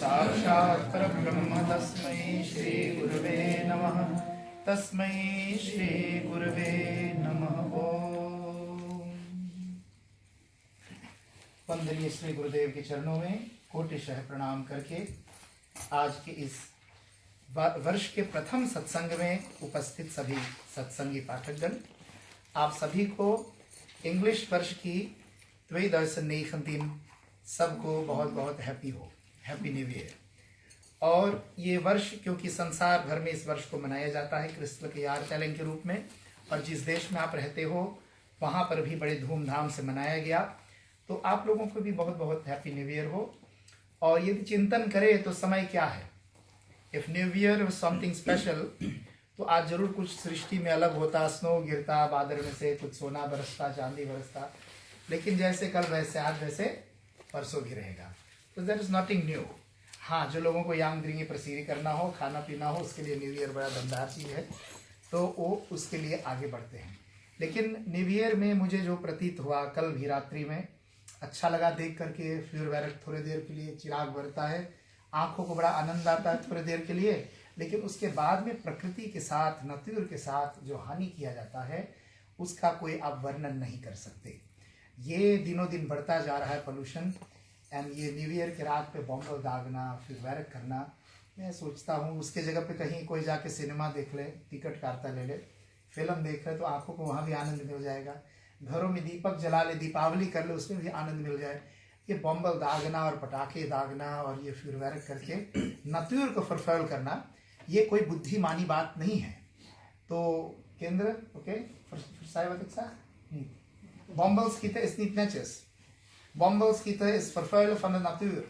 साक्षात् परब्रह्म तस्मै श्री गुरुवे नमः। तस्मै श्री गुरुवे नमः। ओम। वंदनीय श्री गुरुदेव के चरणों में कोटिशः प्रणाम करके आज के इस वर्ष के प्रथम सत्संग में उपस्थित सभी सत्संगी पाठकगण, आप सभी को इंग्लिश वर्ष की 2019 सबको बहुत बहुत हैप्पी न्यू ईयर। और ये वर्ष क्योंकि संसार भर में इस वर्ष को मनाया जाता है क्रिस्टल के यार चैलेंज के रूप में, और जिस देश में आप रहते हो वहाँ पर भी बड़े धूमधाम से मनाया गया, तो आप लोगों को भी बहुत बहुत हैप्पी न्यू ईयर हो। और यदि चिंतन करें तो समय क्या है, if new year was something special तो आज जरूर कुछ सृष्टि में अलग होता, स्नो गिरता बादल में से, कुछ सोना बरसता, चांदी बरसता, लेकिन जैसे कल वैसे आज, वैसे परसों भी रहेगा। तो देयर इज नथिंग न्यू। हाँ, जो लोगों को यांग द्रिंगी प्रसीरी करना हो, खाना पीना हो, उसके लिए न्यू ईयर बड़ा दमदार चीज़ है, तो वो उसके लिए आगे बढ़ते हैं। लेकिन न्यू ईयर में मुझे जो प्रतीत हुआ कल भी रात्रि में, अच्छा लगा देख करके। फ्यूरवर्क थोड़ी देर के लिए चिराग बरता है, आंखों को बड़ा आनंद आता है थोड़ी देर के लिए, लेकिन उसके बाद में प्रकृति के साथ, नेचर के साथ जो हानि किया जाता है उसका कोई आप वर्णन नहीं कर सकते। ये दिनों दिन बढ़ता जा रहा है पोल्यूशन, एंड ये न्यू ईयर के रात पे बॉम्ब दागना, फिर वर्क करना। मैं सोचता हूँ उसके जगह पे कहीं कोई जाके सिनेमा देख ले, टिकट काटता ले ले, फिल्म देख ले, तो आंखों को वहाँ भी आनंद मिल जाएगा। घरों में दीपक जला ले, दीपावली कर ले, उसमें भी आनंद मिल जाए। ये बॉम्ब दागना और पटाखे दागना और ये फिर वर्क करके नेचर को फुलफिल करना, ये कोई बुद्धिमानी बात नहीं है। तो केंद्र okay bombelschieten is niet netjes. Bombelschieten is vervuilen van de natuur.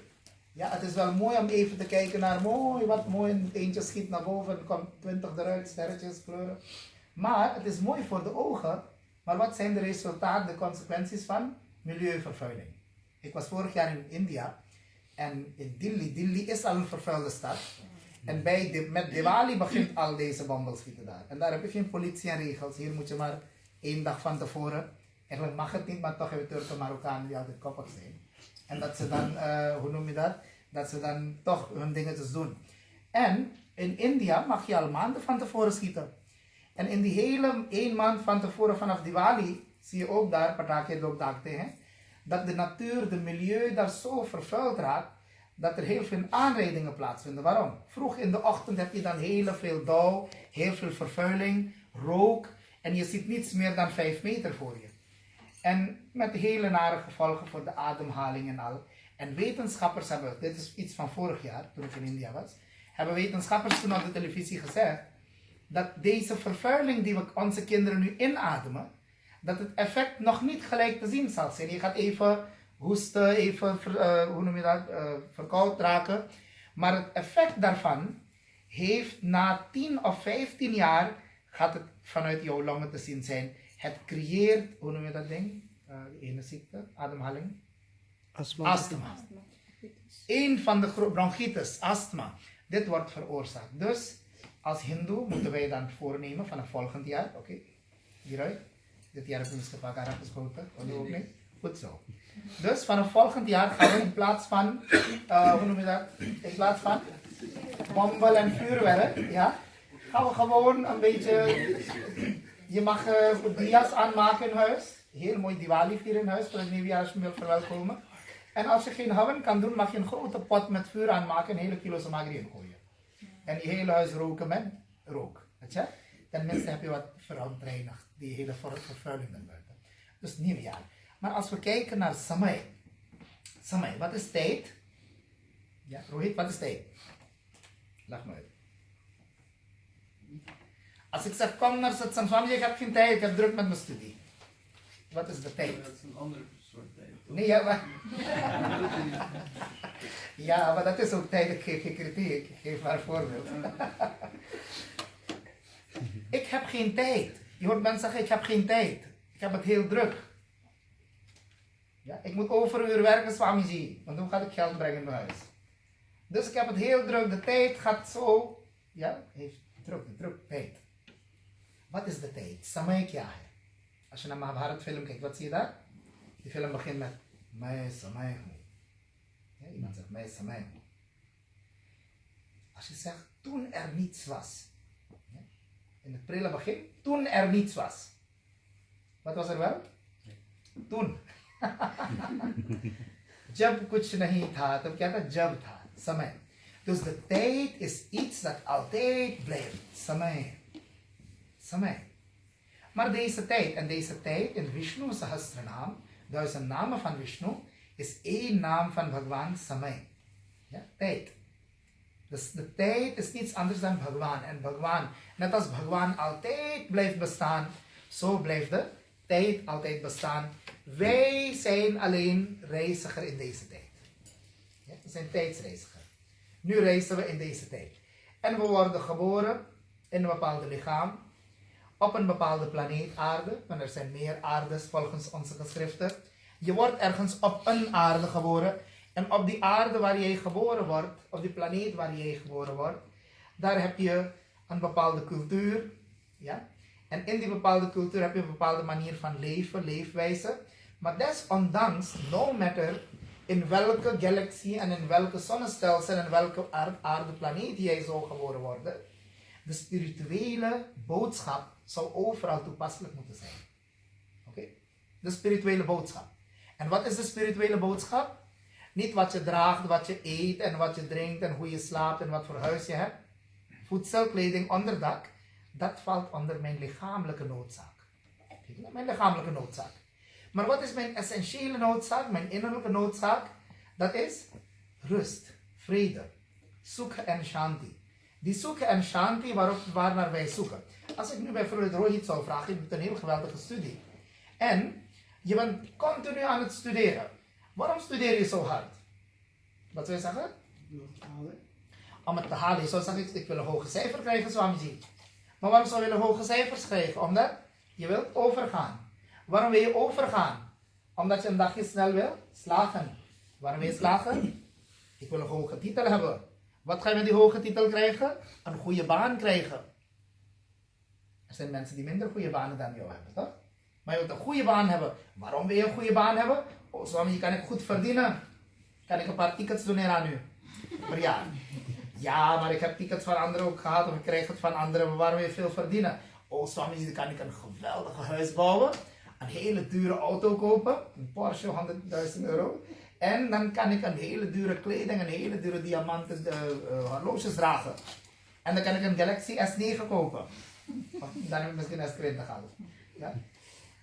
Ja, het is wel mooi om even te kijken naar wat mooi, eentje schiet naar boven, er komt 20 eruit, sterretjes, kleuren. Maar het is mooi voor de ogen, maar wat zijn de resultaten, de consequenties van milieuvervuiling? Ik was vorig jaar in India en in Delhi is al een vervuilde stad. En met Diwali begint al deze bombelschieten daar. En daar heb je geen politie en regels. Hier moet je maar 1 dag van tevoren. Eigenlijk mag het niet, maar toch hebben Turken Marokkanen die altijd koppig zijn. En dat ze dan, hoe noem je dat? Dat ze dan toch hun dingetjes doen. En in India mag je al maanden van tevoren schieten. En in die hele 1 maand van tevoren vanaf Diwali zie je ook daar, pataake log daagte हैं, dat de natuur, de milieu daar zo vervuild raakt, dat er heel veel aanrijdingen plaatsvinden. Waarom? Vroeg in de ochtend heb je dan heel veel dauw, heel veel vervuiling, rook, en je ziet niets meer dan 5 meter voor je. En met hele nare gevolgen voor de ademhaling en al. En wetenschappers hebben, dit is iets van vorig jaar, toen ik in India was, hebben wetenschappers toen op de televisie gezegd dat deze vervuiling die we onze kinderen nu inademen, dat het effect nog niet gelijk te zien zal zijn. Je gaat even hoesten, even, hoe noem je dat, verkoud raken. Maar het effect daarvan heeft na 10 of 15 jaar, gaat het vanuit jouw longen te zien zijn. Het creëert, hoe noem je dat ding? De ene ziekte, ademhaling? Astma. Een van de bronchitis, astma. Dit wordt veroorzaakt. Dus als hindoe moeten wij dan voornemen vanaf volgend jaar, oké, hieruit. Dit jaar heb ik misschien een paar keer afgesproken, of ook niet? Goed zo. Dus vanaf volgend jaar gaan we in plaats van, hoe noem je dat? In plaats van bombel en vuurwerk, ja, gaan we gewoon een beetje. Je mag dia's aanmaken in huis. Heel mooi Diwali vieren in huis voor het nieuwjaar als je wilt verwelkomen. En als je geen haven kan doen, mag je een grote pot met vuur aanmaken en hele kilo samagri in gooien. En je hele huis roken met rook. Weet je? Tenminste heb je wat verontreinigd, die hele vervuiling naar buiten. Dus nieuwjaar. Maar als we kijken naar Samay. Samay, wat is tijd? Ja, Rohit, wat is tijd? Leg me uit. Als ik zeg, kom naar Satsang Swami, ik heb geen tijd, ik heb druk met mijn studie. Wat is de tijd? Dat is een andere soort tijd. Nee, ja, maar... ja, maar dat is ook tijd, ik geef je kritiek. Ik geef maar een voorbeeld. Ik heb geen tijd. Je hoort mensen zeggen, ik heb geen tijd. Ik heb het heel druk. Ja, ik moet overuur werken, Swamiji, want hoe ga ik geld brengen in mijn huis? Dus ik heb het heel druk, de tijd gaat zo... Ja, heeft druk, tijd. Wat is de tijd? Samay kya hai? Als je naar Mahabharat film kijkt, wat zie je daar? Die film begint met Mai Samay hu. Ja, iemand zegt Mai Samay hu. Als je zegt, toen er niets was. Ja? In het prille begin, toen er niets was. Wat was er wel? Toen. जब कुछ नहीं था, तब क्या था? जब था, समय. Dus de tijd is iets dat altijd blijft. Samay. Samay. Maar deze tijd, en deze tijd in Vishnu Sahasranam, 1000 namen van Vishnu, is één naam van Bhagwan Samay. Ja, tijd. Dus de tijd is niets anders dan Bhagwan. En Bhagwan, net als Bhagwan altijd blijft bestaan, zo blijft de tijd altijd bestaan. Wij zijn alleen reiziger in deze tijd. Ja, we zijn tijdsreiziger. Nu reizen we in deze tijd. En we worden geboren in een bepaald lichaam, op een bepaalde planeet aarde, want er zijn meer aardes volgens onze geschriften. Je wordt ergens op een aarde geboren. En op die aarde waar jij geboren wordt, op die planeet waar jij geboren wordt, daar heb je een bepaalde cultuur. Ja? En in die bepaalde cultuur heb je een bepaalde manier van leven, leefwijze. Maar desondanks, no matter in welke galaxie en in welke zonnestelsel en welke aardeplaneet jij zou geboren worden, de spirituele boodschap zou overal toepasselijk moeten zijn. Oké? De spirituele boodschap. En wat is de spirituele boodschap? Niet wat je draagt, wat je eet en wat je drinkt en hoe je slaapt en wat voor huis je hebt. Voedsel, kleding, onderdak, dat valt onder mijn lichamelijke noodzaak. Mijn lichamelijke noodzaak. Maar wat is mijn essentiële noodzaak, mijn innerlijke noodzaak? Dat is rust, vrede, sukha en shanti. Die sukha en shanti waarnaar wij zoeken. Als ik nu bijvoorbeeld Rohit zou vragen, je doet een heel geweldige studie. En je bent continu aan het studeren. Waarom studeer je zo hard? Wat wil je zeggen? Om het te halen. Je zou zeggen, ik wil een hoge cijfer krijgen, Swamiji. Maar waarom zou je een hoge cijfers krijgen? Omdat je wilt overgaan. Waarom wil je overgaan? Omdat je een dagje snel wil slagen. Waarom wil je slagen? Ik wil een hoge titel hebben. Wat ga je met die hoge titel krijgen? Een goede baan krijgen. Er zijn mensen die minder goede banen dan jou hebben, toch? Maar je wilt een goede baan hebben. Waarom wil je een goede baan hebben? Oh, Swami, kan ik goed verdienen? Kan ik een paar tickets doneren aan u? Per jaar. Ja, maar ik heb tickets van anderen ook gehad. Of ik krijg het van anderen. Maar waarom wil je veel verdienen? Oh, Swami, dan kan ik een geweldige huis bouwen. Een hele dure auto kopen. Een Porsche, 100.000 euro. En dan kan ik een hele dure kleding, een hele dure diamanten horloges dragen. En dan kan ik een Galaxy S9 kopen. Of dan heb ik misschien S20 gehad. Ja?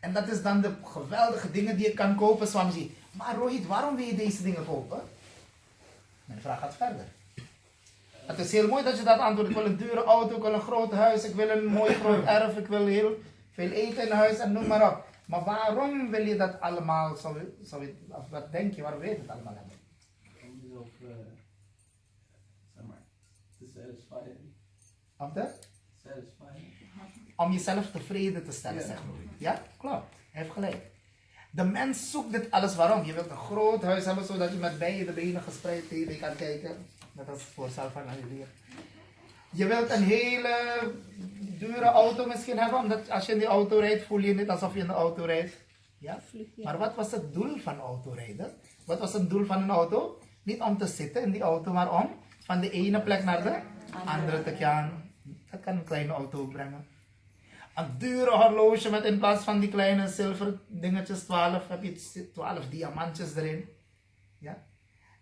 En dat is dan de geweldige dingen die je kan kopen, Swamiji. Maar Rohit, waarom wil je deze dingen kopen? Mijn vraag gaat verder. Het is heel mooi dat je dat antwoordt. Ik wil een dure auto, ik wil een groot huis, ik wil een mooi groot erf, ik wil heel veel eten in huis en noem maar op. Maar waarom wil je dat allemaal, of wat denk je, waarom wil je het allemaal hebben? Om jezelf, zeg maar, te satisfyen. Om te? Satisfyen. Om jezelf tevreden te stellen, zeg maar. Ja, klopt. Hij heeft gelijk. De mens zoekt dit alles waarom. Je wilt een groot huis hebben, zodat je met beide benen gespreid tv kan kijken. Dat is het voorstel van jullie. Je wilt een hele dure auto misschien hebben, omdat als je in die auto rijdt, voel je niet alsof je in de auto rijdt. Ja? Maar wat was het doel van autorijden? Wat was het doel van een auto? Niet om te zitten in die auto, maar om van de ene plek naar de andere te gaan. Dat kan een kleine auto brengen. Een dure horloge met in plaats van die kleine zilver dingetjes 12, heb je 12 diamantjes erin. Ja?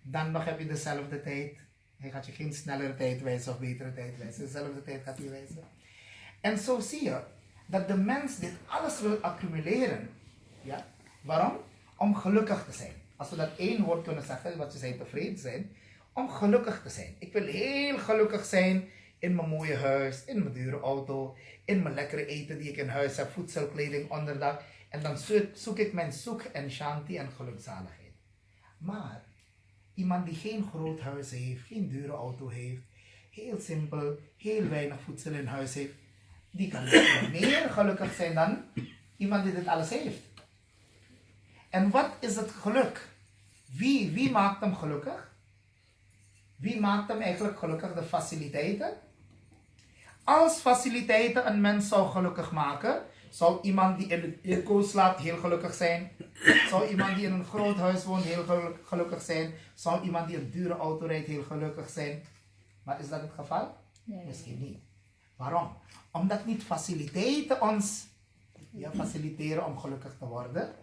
Dan nog heb je dezelfde tijd. Hij gaat je geen snellere tijd wijzen of betere tijd wijzen. Dezelfde tijd gaat hij wijzen. En zo zie je dat de mens dit alles wil accumuleren. Ja? Waarom? Om gelukkig te zijn. Als we dat één woord kunnen zeggen, wat je zei, tevreden zijn. Om gelukkig te zijn. Ik wil heel gelukkig zijn in mijn mooie huis, in mijn dure auto, in mijn lekkere eten die ik in huis heb, voedsel, kleding, onderdak. En dan zoek ik mijn sukh en shanti en gelukzaligheid. Maar iemand die geen groot huis heeft, geen dure auto heeft, heel simpel, heel weinig voedsel in huis heeft, die kan meer gelukkig zijn dan iemand die dit alles heeft. En wat is het geluk? Wie maakt hem gelukkig? Wie maakt hem eigenlijk gelukkig? De faciliteiten? Als faciliteiten een mens zou gelukkig maken, zou iemand die in het airco slaapt heel gelukkig zijn. Zou iemand die in een groot huis woont heel gelukkig zijn. Zou iemand die een dure auto rijdt heel gelukkig zijn. Maar is dat het geval? Nee. Misschien niet. Waarom? Omdat niet faciliteiten ons faciliteren om gelukkig te worden.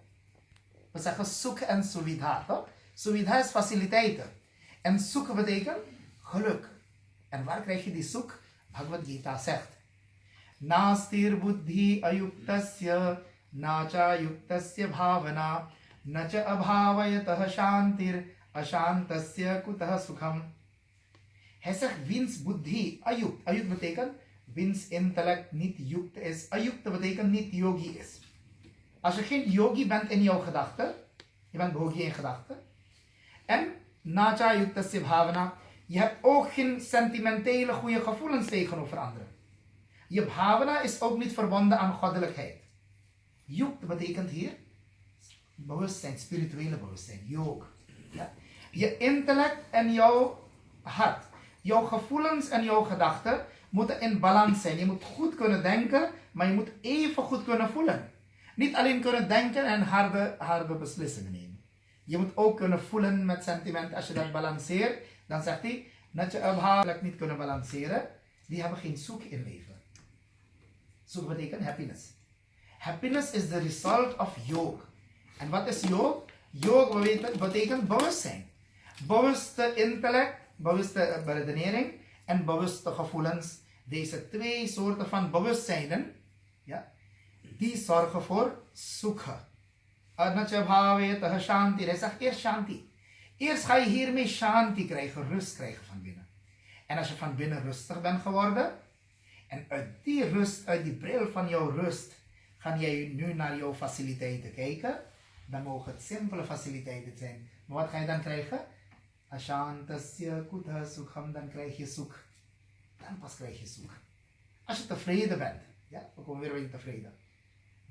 We zeggen zoek en suvidha, toch? Suvidha is faciliteiten. En zoeken betekent geluk. En waar krijg je die zoek? Bhagavad Gita zegt. Nastir buddhi ayuktasya nacha yuktasya bhavana nacha abhavayatah shantir ashantasya kutah sukham. Hij zegt wiens buddhi ayukt. Ayukt betekent wiens intellect niet yukt is. Ayukta betekent niet yogi is. Als je geen yogi bent in jouw gedachten, je bent bogi in gedachten. En nacha yuktasya bhavana, je hebt ook geen sentimentele goede gevoelens tegenover anderen. Je bhavana is ook niet verbonden aan goddelijkheid. Yukt betekent hier bewustzijn, spirituele bewustzijn, yoga. Ja? Je intellect en jouw hart, jouw gevoelens en jouw gedachten moeten in balans zijn. Je moet goed kunnen denken, maar je moet even goed kunnen voelen. Niet alleen kunnen denken en harde beslissingen nemen. Je moet ook kunnen voelen met sentiment. Als je dat balanceert, dan zegt hij dat je abhavelijk niet kunnen balanceren. Die hebben geen zoek in leven. Zoek betekent happiness. Happiness is the result of yoga. En wat is yoga? Yoga betekent bewustzijn. Bewuste intellect, bewuste beredenering en bewuste gevoelens. Deze twee soorten van bewustzijnen, ja, die zorgen voor sukha. Adnacha bhavetah shanti. Hij zegt eerst shanti. Eerst ga je hiermee shanti krijgen, rust krijgen van binnen. En als je van binnen rustig bent geworden, en uit die rust, uit die bril van jouw rust, ga jij nu naar jouw faciliteiten kijken, dan mogen het simpele faciliteiten zijn. Maar wat ga je dan krijgen? Ashantasya kutha sukham, dan krijg je zoek. Dan pas krijg je zoek. Als je tevreden bent, ja, we komen weer bij tevreden.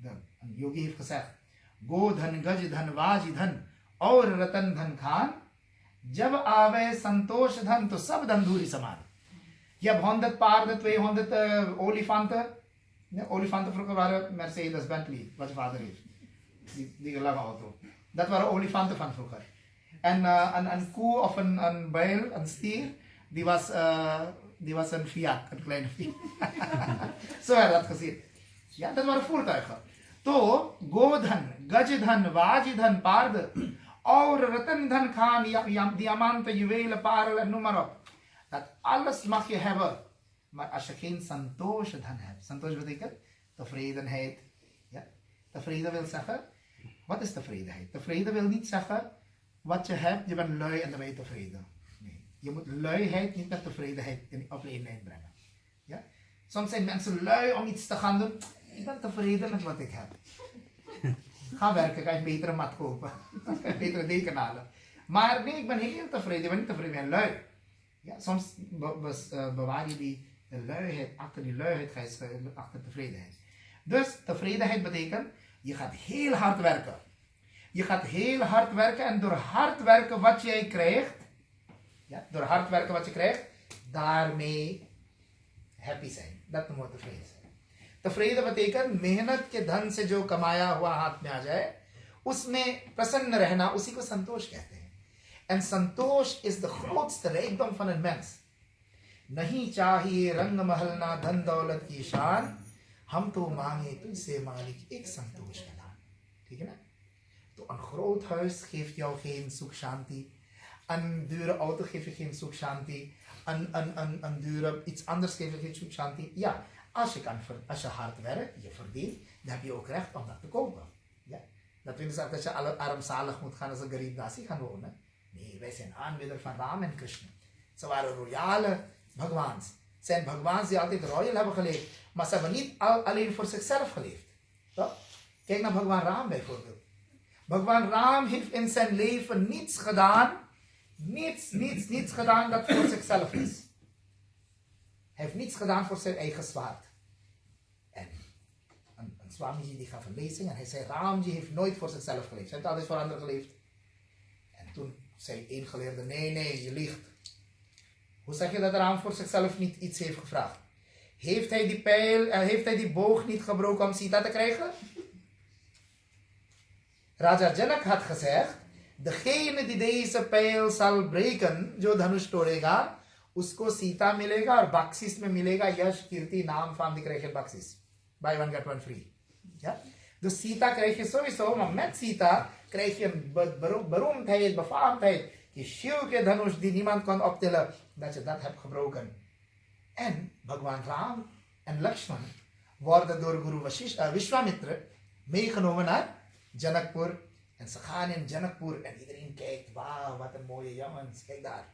Een yogi heeft gezegd, Godhan, Gajadhan, Vajidhan, aur Ratan Dhan Khan, jab aave santosh dhan, to sab dhan dhuri saman. Je hebt 100 paarden, 200 olifanten. Ja, olifanten vroeger waren Mercedes, Bentley, wat je vader heeft. Die lange auto. Dat waren olifanten van vroeger. En een koe of een bijl, een stier, die was een Fiat, een kleine Fiat. Zo heb je dat gezien. Ja, dat waren voertuigen. To, Godhan, Gajadhan, Vajidhan, paarden. Aur, Ratandhan Khan, diamanten, juwelen, parelen, noem maar op. Dat alles mag je hebben. Maar als je geen santoshdhan hebt. Santosh betekent tevredenheid. Ja? Tevreden wil zeggen, wat is tevredenheid? Tevreden wil niet zeggen, wat je hebt, je bent lui en dan ben je tevreden. Nee. Je moet luiheid niet met tevredenheid op één lijn brengen. Ja? Soms zijn mensen lui om iets te gaan doen. Ik ben tevreden met wat ik heb. Ga werken, kan je een betere mat kopen. Kan je een betere deken halen. Maar nee, ik ben heel tevreden. Ik ben niet tevreden, ik ben lui. Ja, soms bewaar je die luiheid, achter die luiheid ga je achter tevredenheid. Dus tevredenheid betekent, je gaat heel hard werken. Je gaat heel hard werken en door hard werken wat jij krijgt, ja, door hard werken wat je krijgt, daarmee happy zijn. Dat noemen we tevreden zijn. Tevreden betekent, मेहनत के धन से जो कमाया हुआ हाथ में आ जाए, उसमें प्रसन्न रहना, उसी को संतोष कहते हैं. En Santosh is de grootste rijkdom van een mens. नहीं चाहिए रंग महलना धन दौलत की शान, हम तो मांगे तुझसे मालिक एक संतोष का नाम. ठीक है ना? तो een groot huis geeft jou geen zoek shanti. Een dure auto geeft je geen zoek shanti. Een dure iets anders geeft je geen zoek shanti. Ja, als je hard werkt, je verdient, dan heb je ook recht om dat te kopen. Ja? Dat wil niet zeggen dat je armzalig moet gaan als een Garib Dasi gaan wonen. Nee, wij zijn aanbidder van Ram en Krishna. Ze waren royale Bhagwans. Het zijn Bhagwans die altijd royal hebben geleefd. Maar ze hebben niet alleen voor zichzelf geleefd. Toch? Kijk naar Bhagwan Ram bijvoorbeeld. Bhagwan Ram heeft in zijn leven niets gedaan. Niets gedaan dat voor zichzelf is. Hij heeft niets gedaan voor zijn eigen zwaard. En een Swamiji die gaf een lezing en hij zei, Ramji heeft nooit voor zichzelf geleefd. Hij heeft altijd voor anderen geleefd. En toen zei één geleerde, nee, je liegt. Hoe zeg je dat Ram voor zichzelf niet iets heeft gevraagd? Heeft hij die pijl, heeft hij die boog niet gebroken om Sita te krijgen? Raja Janak had gezegd, degene die deze pijl zal breken, jo dhanush todega, उसको सीता मिलेगा और बक्सिस में मिलेगा यश कीर्ति नाम van die krijg je बक्सिस buy one get one free. Ja? Dus Sita krijg je sowieso, maar met Sita krijg je een beroemdheid, befaamdheid. Je Shilke Dhanush die niemand kon optillen, dat je dat hebt gebroken. En Bhagwan Ram en Lakshman worden door Guru Vishwamitra meegenomen naar Janakpur. En ze gaan in Janakpur en iedereen kijkt, wauw, wat een mooie jongens, kijk daar.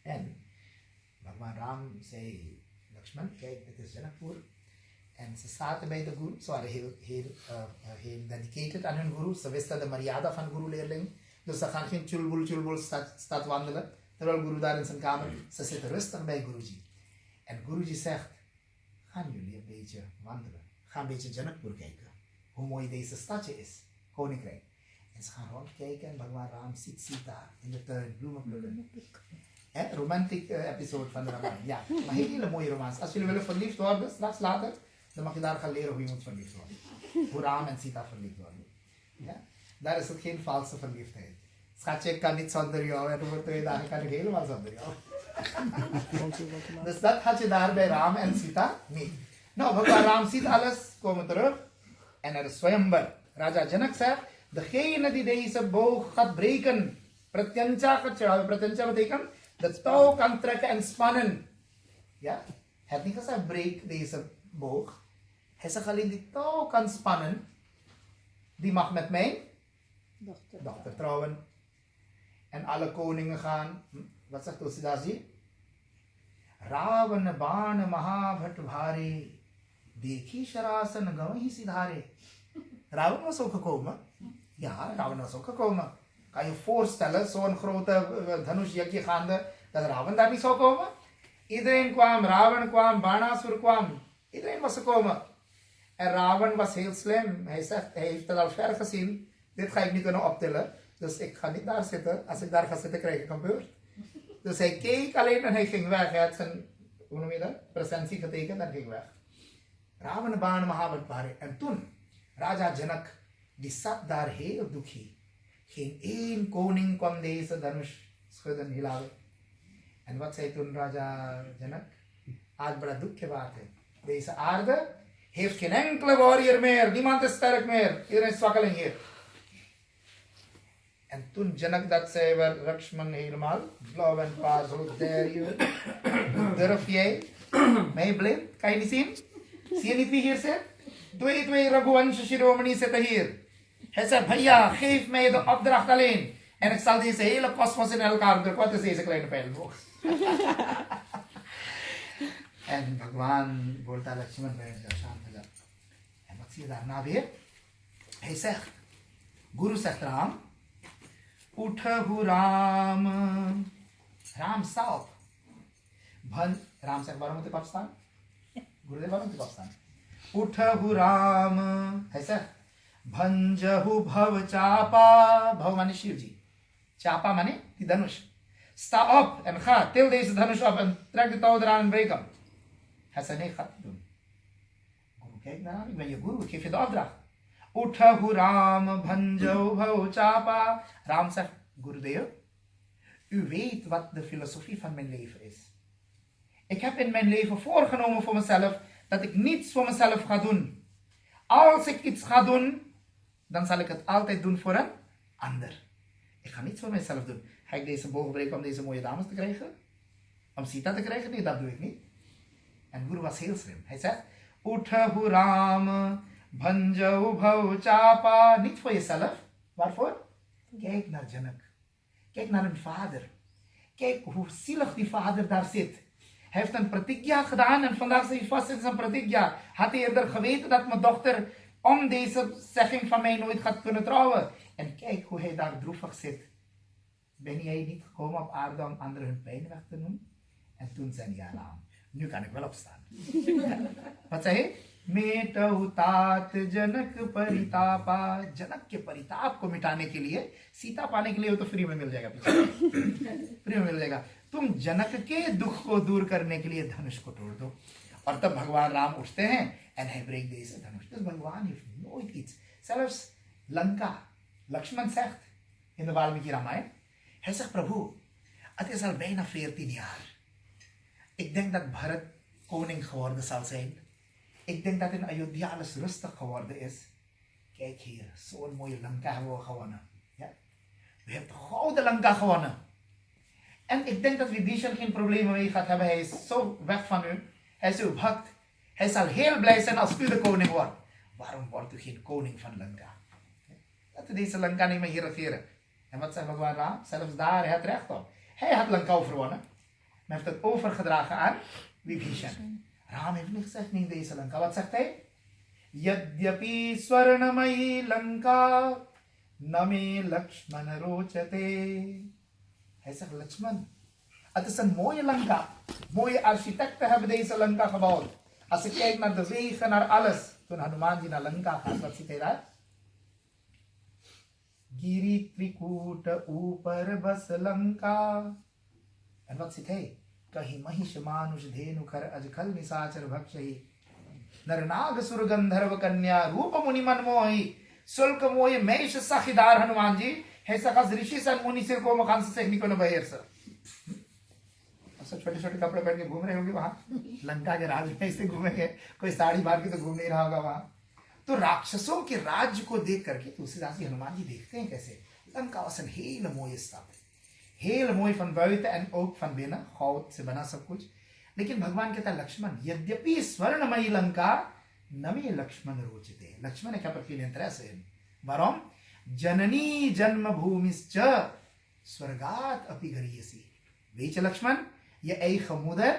En Bhagwan Ram zei, Lakshman, kijk, dit is Janakpur. En ze zaten bij de guru, ze waren heel dedicated aan hun guru. Ze wisten de Maryada van guru-leerling. Dus ze gaan geen chulbul stad wandelen. Terwijl guru daar in zijn kamer, ze zitten rustig bij Guruji. En Guruji zegt, gaan jullie een beetje wandelen. Ga een beetje Janakpur kijken. Hoe mooi deze stadje is, koninkrijk. En ze gaan rondkijken en Bhagwan Ram ziet Sita in de tuin, bloemen plukken. Romantic episode van de Ramayana. Ja, maar hele mooie romans. Als jullie willen verliefd worden, straks later, dan mag je daar gaan leren hoe je moet verliefd worden. Hoe Ram en Sita verliefd worden. Ja? Daar is het geen valse verliefdheid. Schatje, ik kan niet zonder jou en over 2 dagen kan ik helemaal zonder jou. Dus dat had je daar bij Ram en Sita niet. Nou, Bhagwan Ram ziet alles, komen terug. En er is Swayambar. Raja Janak zegt, degene die deze boog gaat breken, Pratyancha betekent de touw kan trekken en spannen. Ja? Hij heeft niet gezegd, breek deze boog. Hij zegt alleen die touw kan spannen. Die mag met mijn dochter trouwen. En alle koningen gaan. Wat zegt Tulsidaasji? Ravana bana mahabhat bhare. Dekhi sharasan gawahi sidhare. Ravan was ook gekomen. Ja, Ravan was ook gekomen. Kan je je voorstellen, zo'n grote dhanush-yagya gaande, dat Ravan daar niet zou komen? Iedereen kwam, Ravan kwam, Banasur kwam. Iedereen was gekomen. En Ravan was heel slim. Hij zegt, hij heeft het al ver gezien. Dit ga ik niet kunnen optillen. Dus ik ga niet daar zitten. Als ik daar ga zitten, krijg ik een beurt. Dus hij keek alleen en hij ging weg. Hij had zijn, hoe noem je dat? Presentie getekend en ging weg. Ravana Bana Mahabharata. En toen, Raja Janak, die zat daar heel dukkhi. Geen één koning kwam deze dhanush schudden, hilaven. En wat zei toen Raja Janak? Aad bada dukh ke baat hai. Deze aarde heeft geen enkele warrior meer. Niemand is sterk meer. Iedereen is zwakkeling hier. En toen Janak dat zei, werd Lakshman helemaal blauw en paars. Hoe durf jij? Mij blind? Kan je niet zien? Zie je niet wie hier zit? Twee Raghuvansh Shiromani zitten hier. Hij zegt, Bhaiya, geef mij de opdracht alleen. En ik zal deze hele kosmos in elkaar drukken. Wat is deze kleine pijlboog? En Bhagwan wordt daar Lakshman bij Shantala. En wat zie je daarna weer? Hij zegt, Guru zegt Ram, Uthahu Ram. Ram, sta op. Ram zegt, waarom moet ik opstaan? Gurudev, waarom moet ik opstaan? Uthahu Ram. Hij zegt, Bhanjahu Bhav Chapa. Bhav mane Shivji. Chapa mane die dhanush. Sta op en ga, til deze dhanush op en trek de touw eraan en breek hem. Hij zei, nee, ga het niet doen. Guru, kijk naar hem, ik ben je guru, ik geef je de opdracht. Uthahu Ram, Bhanjahu Bhav Chapa. Ram zegt, Gurudev, u weet wat de filosofie van mijn leven is. Ik heb in mijn leven voorgenomen voor mezelf dat ik niets voor mezelf ga doen. Als ik iets ga doen, dan zal ik het altijd doen voor een ander. Ik ga niets voor mezelf doen. Ga ik deze boog breken om deze mooie dames te krijgen? Om Sita te krijgen? Nee, dat doe ik niet. En Guru was heel slim. Hij zegt, Uthahu Ram, Bhanjahu Bhav Chapa. Niet voor jezelf. Waarvoor? Kijk naar Janak. Kijk naar een vader. Kijk hoe zielig die vader daar zit. Hij heeft een pratigya gedaan en vandaag zit hij vast in zijn pratigya. Had hij eerder geweten dat mijn dochter om deze zegging van mij nooit gaat kunnen trouwen. En kijk hoe hij daar droevig zit. Ben jij niet gekomen op aarde om anderen hun pijn weg te doen? En toen zei hij, ja, nu kan ik wel opstaan. Wat zei hij? Metau tat Janak paritapa. Janak के परिताप को मिटाने के लिए सीता पाने के लिए तो free में मिल जाएगा पीछे फ्री में मिल जाएगा तुम जनक के दुख को दूर करने के लिए धनुष को तोड़ दो और तब भगवान राम उठते हैं and hij breekt deze Dhanush. Dus भगवान heeft nooit iets. Zelfs Lanka, Lakshman zegt in de Valmiki Ramayana, hij zegt, Prabhu, het is al bijna 14 jaar Ik denk dat Bharat koning geworden zal zijn. Ik denk dat in Ayodhya alles rustig geworden is. Kijk hier, zo'n mooie Lanka hebben we gewonnen. Ja? We hebben de gouden Lanka gewonnen. En ik denk dat Vibhishan geen problemen mee gaat hebben. Hij is zo weg van u. Hij is uw bhakt. Hij zal heel blij zijn als u de koning wordt. Waarom wordt u geen koning van Lanka? Laten we deze Lanka niet meer hier regeren. En wat zegt Bhagwan Ram? Zelfs daar, hij had recht op. Hij had Lanka overwonnen. Maar heeft het overgedragen aan Vibhishan. Ram heeft niet gezegd, neem deze Lanka. Wat zegt hij? Yadyapi swarnamayi Lanka name Lakshmana rochate. Hij zegt, Lakshman, het is een mooie Lanka. Mooie architecten hebben deze Lanka gebouwd. Als ik kijk naar de wegen, naar alles. Toen Hanumanji naar Lanka gaat, wat ziet hij daar? Giri Trikuta Upar Bas Lanka. En wat ziet hij? Kahi Mahish Manush Dhenu Kar Ajkal Nisachar Bhakshahi. Narnagasur Gandharva Kanya Rupa Muniman Mohi. Zulke mooie meisjes zag je daar, Hanumanji. Hij zegt, als rishis en munis hier komen, gaan ze zich niet kunnen beheersen. Als ze छोटे छोटे कपड़े पहन के घूम रहे होंगे वहां लंका के राज में से घूमेंगे कोई साड़ी बांध के तो घूम नहीं रहा होगा वहां तो राक्षसों के राज्य को देख करके तुलसीदास जी हनुमान जी देखते हैं कैसे Lanka was een hele mooie stad heel mooi van buiten en ook van binnen goud से बना सब कुछ लेकिन भगवान कहता है लक्ष्मण यद्यपि स्वर्णमयी लंका नमे लक्ष्मण रोचते Lakshman ik heb er geen interesse in waarom जननी जन्मभूमिश्च स्वर्गात अपि गरीयसी weet je Lakshman je eigen moeder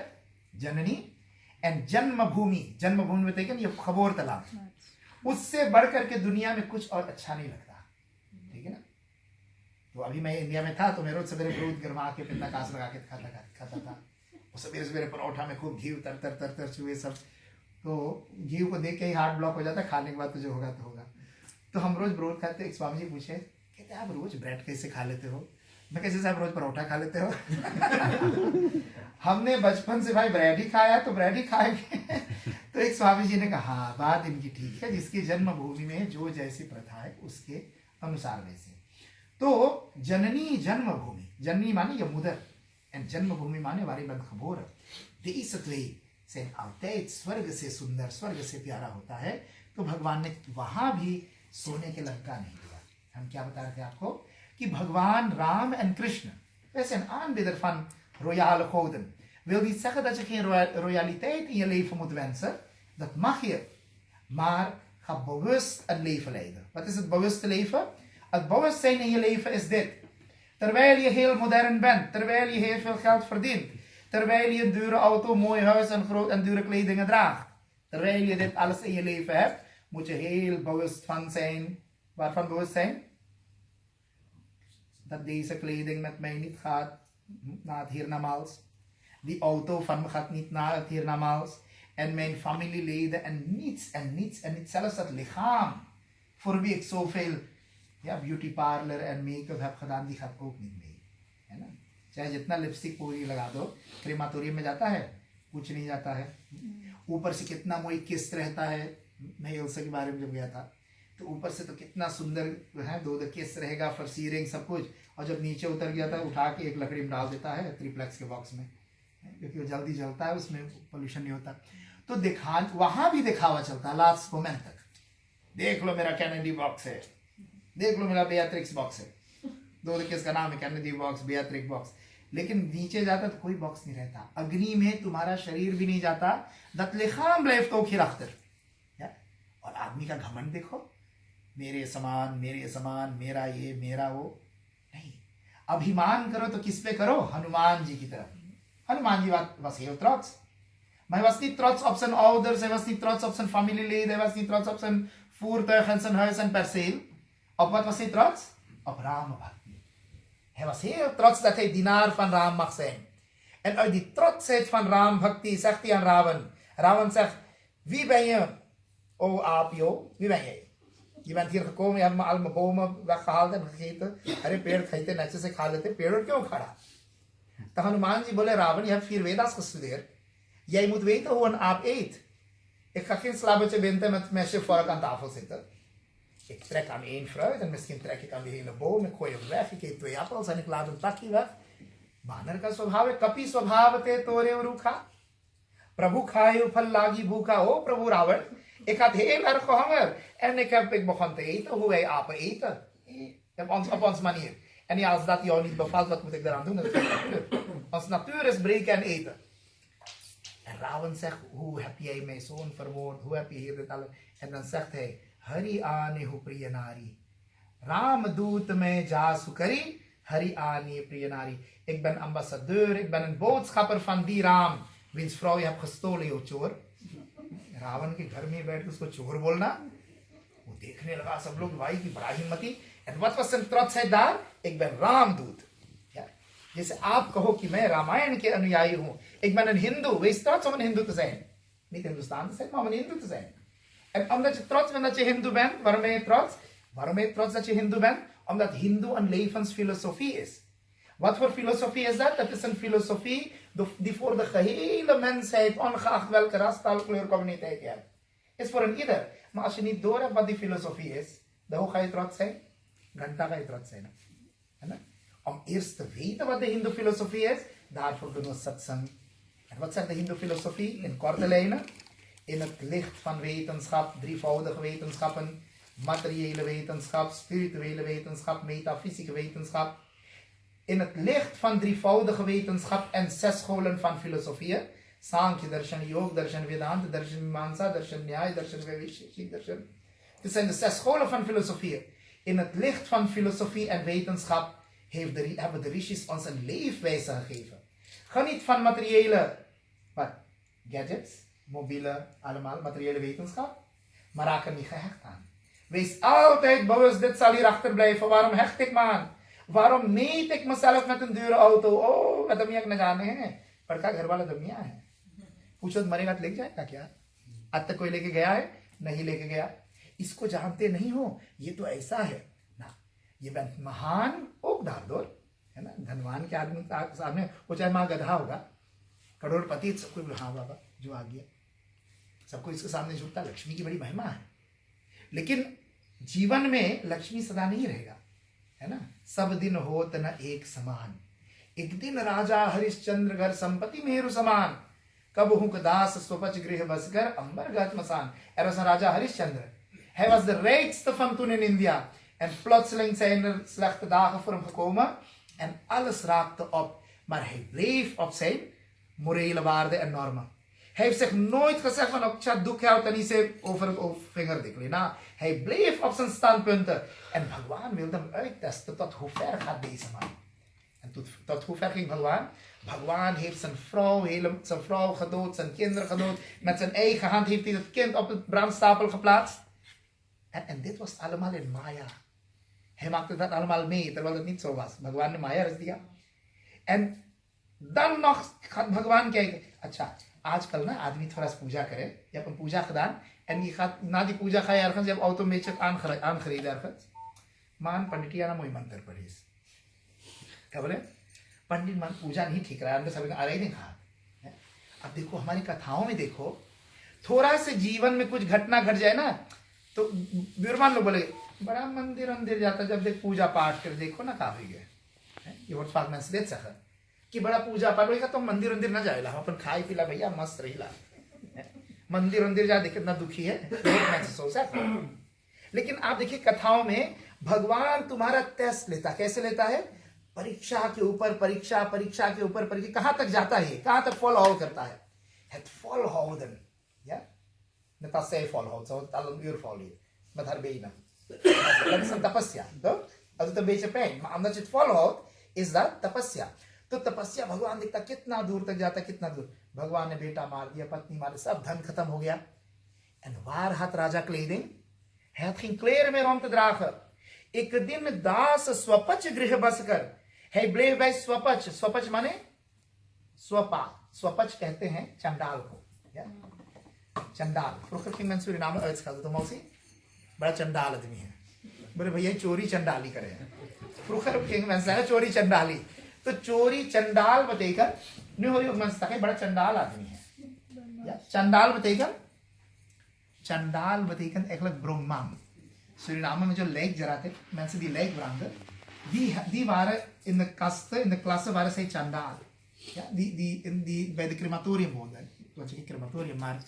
जननी en जन्मभूमि betekent je geboorteland उससे बढ़कर के दुनिया में कुछ और अच्छा नहीं लगता ठीक है ना तो अभी मैं इंडिया में था तो मैं रोज सवेरे दूध गरमा के पिन्ना कास लगा के खाता था और सवेरे सवेरे परोठा में खूब घी तर चुए सब तो घी को देख के ही हार्ट ब्लॉक हो जाता है खाने के बाद तो जो होगा तो होगा तो हम रोज ब्रेड खाते एक स्वामी जी पूछे कहते आप रोज ब्रेड कैसे खा लेते हो मैं कैसे साहब रोज परोठा खा लेते हो हमने बचपन से भाई ब्रेड ही खाया तो ब्रेड ही खाएंगे तो एक स्वामी जी ने कहा हाँ बात इनकी ठीक है जिसकी जन्मभूमि में जो जैसी प्रथा है उसके अनुसार वैसे तो जननी जन्मभूमि माने je moeder en जन्मभूमि माने waar je bent geboren deze twee zijn altijd स्वर्ग से सुंदर स्वर्ग से प्यारा होता है तो भगवान ने वहां भी सोने के लंका नहीं दिया हम क्या बता रहे थे आपको कि भगवान Ram en Krishna wij zijn aanbidder van royale goden wil niet zeggen dat je geen royaliteit in je leven moet wensen dat mag je maar ga bewust een leven leiden wat is het bewuste leven het bewustzijn in je leven is dit terwijl je heel modern bent terwijl je heel veel geld verdient terwijl je een dure auto mooi huis en groot en dure kledingen draagt terwijl je dit alles in je leven hebt moet je heel bewust van zijn. Waarvan bewust zijn? Dat deze kleding met mij niet gaat naar het hiernamaals. Die auto van me gaat niet naar het hiernamaals. En mijn familieleden en niets. Zelfs het lichaam. Voor wie ik zoveel beauty parlor en make-up heb gedaan, die gaat ook niet mee. है ना? चाहे जितना lipstick पूरी लगा दो, क्रेमाटोरियम में जाता है, कुछ नहीं जाता है. ऊपर से कितना मोई किस रहता है. मैं एल्सा के बारे में जब गया था तो ऊपर से तो कितना सुंदर है 2 किस रहेगा फॉर सीरिंग सब कुछ और जब नीचे उतर गया था उठा के एक लकड़ी में डाल देता है ट्रिप्लेक्स के बॉक्स में क्योंकि वो जल्दी जलता है उसमें पोल्यूशन नहीं होता तो दिखा वहां भी दिखावा चलता है लास्ट मोमेंट तक देख लो मेरा कैनेडी बॉक्स है देख लो मेरा बेयाट्रिक्स बॉक्स है 2 किस का नाम है कैनेडी बॉक्स बेयाट्रिक बॉक्स लेकिन नीचे जाता तो कोई बॉक्स नहीं रहता अग्नि में तुम्हारा शरीर भी नहीं जाता dat lichaam blijft ook hierachter और आदमी का घमंड देखो मेरे समान मेरा ये मेरा वो नहीं अभिमान करो तो किस पे करो हनुमान जी की तरफ Hanuman ji was heel trots maar hij was niet trots op zijn ouders hij was niet trots op zijn familieleden hij was niet trots op zijn voertuig en zijn huis en perceel op wat was hij trots? Op Rama Bhakti hij was heel trots dat hij dienaar van Ram mag zijn en uit die trotsheid van Ram Bhakti zegt hij aan Ravan zegt wie ben je oh aapjo, wie ben jij? Je bent hier gekomen, je hebt me al mijn bomen weggehaald en gegeten. अरे पेड़ खाते नीचे से खा लेते पेड़ क्यों खड़ा? तो हनुमान जी बोले Ravan je hebt 4 Veda's gestudeerd. Jij moet weten hoe een aap eet. Ik ga geen slabbetje binten met mesje vork aan tafel zitten. Ik trek aan 1 fruit en misschien trek ik aan die hele boom. Ik gooi hem weg, ik eet 2 appels en ik laat een takje weg. वानर का स्वभाव है, कपि स्वभाव ते तोरे रूखा, प्रभु खाए फल लागी भूखा। ओ प्रभु Ravan, ik had heel erg gehonger en ik begon te eten. Hoe wij apen eten. Op onze manier. En ja, als dat jou niet bevalt, wat moet ik eraan doen? Dat is natuur. Onze natuur is breken en eten. En Rawan zegt, hoe heb jij mijn zoon vermoord? Hoe heb je hier dit alles? En dan zegt hij, Hari aane hu priyanari. Ram doet mij jasukari. Hari aane priyanari. Ik ben ambassadeur, ik ben een boodschapper van die Ram. Wiens vrouw je hebt gestolen, joh चोर. रावण के घर में बैठ के उसको चोर बोलना, वो देखने लगा सब लोग, भाई की बड़ा हिम्मती। And what was the truth said that, एक ben रामदूत। जैसे आप कहो कि मैं रामायण के अनुयायी हूं, ik ben een hindoe, wees trots om een hindoe te zijn. Niet Hindoestaan te zijn, maar om een hindoe te zijn. En omdat je trots bent dat je hindoe bent, waarom ben je trots? Waarom ben je trots dat je hindoe bent? Omdat hindoe een levensfilosofie is. Wat voor filosofie is dat? Dat is een filosofie die voor de gehele mensheid, ongeacht welke ras, taal, kleur, communiteit je hebt, is voor een ieder. Maar als je niet door hebt wat die filosofie is, dan hoe ga je trots zijn? Dan ga je trots zijn. Om eerst te weten wat de hindoe filosofie is, daarvoor doen we satsang. En wat zegt de hindoe filosofie? In korte lijnen. In het licht van wetenschap, drievoudige wetenschappen, materiële wetenschap, spirituele wetenschap, metafysieke wetenschap. In het licht van drievoudige wetenschap en 6 scholen van filosofieën, Sankhya Darshan, Yoga Darshan, Vedanta Darshan, Mimamsa Darshan, Nyaya Darshan, Vaisheshik Darshan. Dit zijn de 6 scholen van filosofieën. In het licht van filosofie en wetenschap hebben de rishis ons een leefwijze gegeven. Ga niet van materiële gadgets, mobiele, allemaal materiële wetenschap, maar raak er niet gehecht aan. Wees altijd bewust, dit zal hier achterblijven. Waarom hecht ik me aan? waarom meet ik mezelf met een dure auto? Oh, मैं दमिया न जाने हैं, बड़का घर वाला दमिया है, पूछो तो मरेगा तो लेके जाएगा क्या? आज तक कोई लेके गया है? नहीं लेके गया। इसको जानते नहीं हो, ये तो ऐसा है ना, ये महान ओकदारदोर है ना, धनवान के आदमी सामने वो चाहे माँ गधा होगा, करोड़पति, सबको हाँ बाबा जो आ गया, सबको इसके सामने झुकता। लक्ष्मी की बड़ी महिमा है, लेकिन जीवन में लक्ष्मी सदा नहीं रहेगा, है ना। सब दिन होत न एक समान, एक दिन राजा हरिश्चंद्र घर संपत्ति मेरु समान, कब हुक दास स्वपच गृह बसकर अंबर गत मसान. Was een Raja Harishchandra. Hij was de rijkste van toen in India. En plotseling zijn er slechte dagen voor hem gekomen. En alles raakte op. Maar hij bleef op zijn morele waarden en normen. Hij heeft zich nooit gezegd van ik ga doekhout en niet over het vinger dikkelen. Nou, hij bleef op zijn standpunten. En Bhagwan wilde hem uittesten tot hoe ver gaat deze man. En tot hoe ver ging Bhagwan? Bhagwan heeft zijn vrouw gedood, zijn kinderen gedood. Met zijn eigen hand heeft hij het kind op de brandstapel geplaatst. En dit was allemaal in Maya. Hij maakte dat allemaal mee, terwijl het niet zo was. Bhagwan in Maya is die. En dan nog gaat Bhagwan kijken. Acha, आजकल ना आदमी थोड़ा सा पूजा करे, je hebt een पूजा gedaan en je gaat na die पूजा ga je ergens, je hebt auto een beetje aangereden ergens. Man, पंडितिया ना मोई मंत्र पढ़ी. क्या बोले? पंडित मन पूजा नहीं ठीक रहा है, हमने सभी आ रही नहीं कहा. अब देखो हमारी कथाओं में देखो, थोड़ा से जीवन में कुछ घटना घट जाए ना, तो विद्वान लोग बोले बड़ा मंदिर जाता, जब देख पूजा पाठ कर देखो ना कहा गया. ये वर्ड फाक में से सखा कि बड़ा पूजा पाठ होगा तो मंदिर न जाएगा, अपन खाई पिला भैया मस्त रहीला. मंदिर जा देख कितना दुखी है, महसूस है. लेकिन आप देखिए कथाओं में भगवान तुम्हारा टेस्ट लेता, कैसे लेता है? परीक्षा के ऊपर परीक्षा, परीक्षा के ऊपर परीक्षा, कहां तक जाता है, कहां तक volhouden करता है. Het volhouden, ja, net als zij volhoudt, zou het al een uur volhouden met haar benen. Dat is een tapasya, toch? Dat doet een beetje pijn, maar omdat je het volhoudt, is dat tapasya. तो तपस्या भगवान देखता कितना दूर तक जाता, कितना दूर. भगवान ने बेटा मार दिया, पत्नी मार दी, सब धन खत्म हो गया. En waar had Raja kleding? Hij had geen kleren meer om te dragen. Ik दिन दास स्वपच गृह बसकर. Hij bleef bij स्वपच. स्वपच माने स्वपा. स्वपच कहते हैं चंडाल को. Ja? चंडाल. Vroeger ging men Suriname uitschelden, toch Mausi? बड़ा चंडाल आदमी है. बोले भैया चोरी चंडाली करे. Vroeger ging men zeggen चोरी चंडाली. तो चोरी चंडाल betekent, nu hoor je ook mensen zeggen, बड़ा चंडाल आदमी है. Ja? चंडाल betekent eigenlijk bromman. Suriname में जो lijk जराते, mensen die lijk branden, die waren in de kasten, in de klassen waren zij chandaal. Ja, bij de crematorium woonden. Wat je crematorium, maar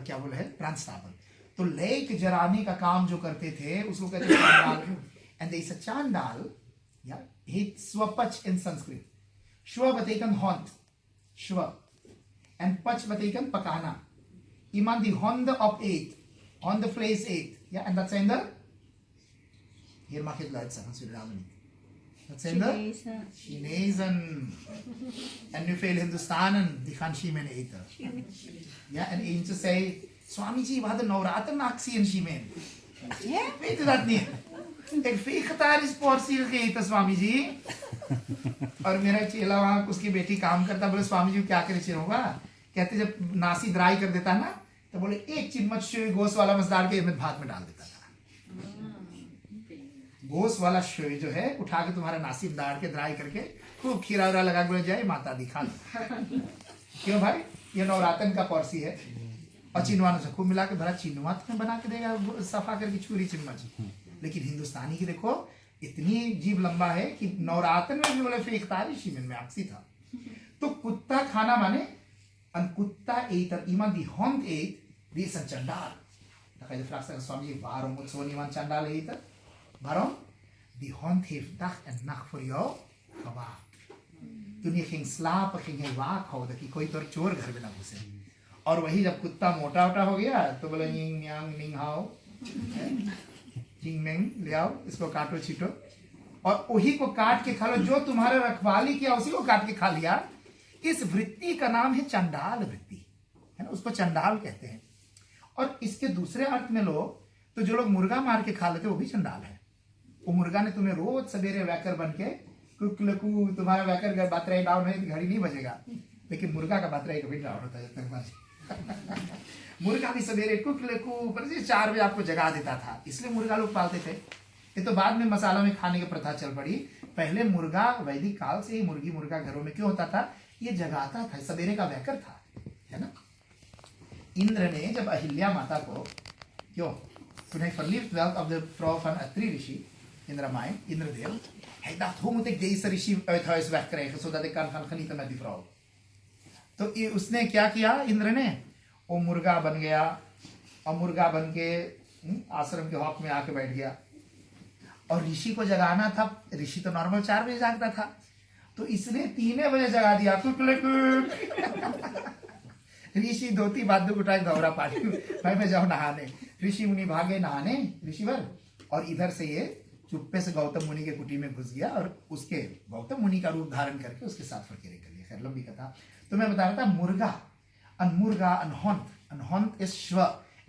क्या बोले है ट्रांसटाबल. तो लेक जराने का काम जो करते थे उसको कहते थे चांडाल. And there is a chandal, yeah, heet swapach in Sanskrit. Shwa betekent hond, shwa. En pach betekent pakana. Iemand die honden opeet, hondenvlees eet. Ja, en dat zijn de, hier mag je het luid zeggen, Suriname niet. Dat zijn de Chinezen. En nu veel Hindustanen, die gaan Shimen eten. Ja, en eentje zei, Swamiji, we hadden Navratanactie in Shimen. Weet u dat niet? Ik heb vegetarisch portie gegeten, Swamiji. और मेरा चेला वहाँ उसकी बेटी काम करता, बोले स्वामी जी क्या करे चिरोगा, कहते जब नासी ड्राई कर देता ना तो बोले एक चिम्मच शोई गोश्त वाला मस डाल के भात में डाल देता था. गोश्त वाला शोई जो है उठा के तुम्हारा नासी डाल के ड्राई करके खूब खीरा उरा लगा के जाए माता दी खा लो. क्यों भाई, ये नवरातन का पॉर्सी है. और चिनवानों से खूब मिला के भरा चिनवा तुम्हें बना के देगा सफा करके छुरी चिम्मच. लेकिन हिंदुस्तानी की देखो इतनी जीभ लंबा है कि नवरात्र में भी बोले फेंकतारी शिमिन में आक्सी था. तो कुत्ता खाना माने en कुत्ता eet er iemand die hond eet, die is een chandaal. Dan ga je de vraag stellen, Swamiji, waarom moet zo'n iemand chandaal eten? Waarom? Die hond heeft dag en nacht voor jou gewaakt. Toen je ging slapen, ging hij waak houden कि कोई तो चोर घर में ना घुसे. और वही जब कुत्ता मोटा मोटा हो गया तो बोले यिंग यांग निंग हाओ चिंगमेंग ले आओ, इसको काटो छीटो और वही को काट के खा लो. जो तुम्हारे रखवाली किया उसी को काट के खा लिया. इस वृत्ति का नाम है चंडाल वृत्ति, है ना, उसको चंडाल कहते हैं. और इसके दूसरे अर्थ में लो तो जो लोग मुर्गा मार के खा लेते वो भी चंडाल है. वो मुर्गा ने तुम्हें रोज सवेरे वैकर बन के कुकलकू, तुम्हारा वैकर बातराई डाउन है घड़ी नहीं बजेगा, लेकिन मुर्गा का बातराई कभी डाउन होता है जब तक मुर्गा भी सवेरे कुकलकू पर 4 बजे आपको जगा देता था, इसलिए मुर्गा लोग पालते थे. ये तो बाद में मसाला में खाने की प्रथा चल पड़ी. पहले मुर्गा वैदिक काल से ही मुर्गी मुर्गा घरों में क्यों होता था, ये जगाता था, सवेरे का वैकर था, है ना. इंद्र ने जब अहिल्या माता को क्यों toen hij verliefd werd op de vrouw van Atri Rishi in Ramayana, Indradev, hij dacht hoe moet ik deze Rishi uit huis wegkrijgen zodat ik kan gaan genieten met die vrouw. तो उसने क्या किया, इंद्र ने वो मुर्गा बन गया और मुर्गा बन के आश्रम के हॉक में आके बैठ गया. और ऋषि को जगाना था, ऋषि तो नॉर्मल 4 बजे जागता था, तो इसने 3 बजे जगा दिया. ऋषि धोती बादू उठा के दौरा पानी भाई मैं जाऊं नहाने. ऋषि मुनि भागे नहाने ऋषिवर, और इधर से ये चुप्पे से गौतम मुनि के कुटी में घुस गया और उसके गौतम मुनि का रूप धारण करके उसके साथ फकीरी कर लिया. खैर लंबी कथा. तो मैं बता रहा था मुर्गा अनहंत इज श्व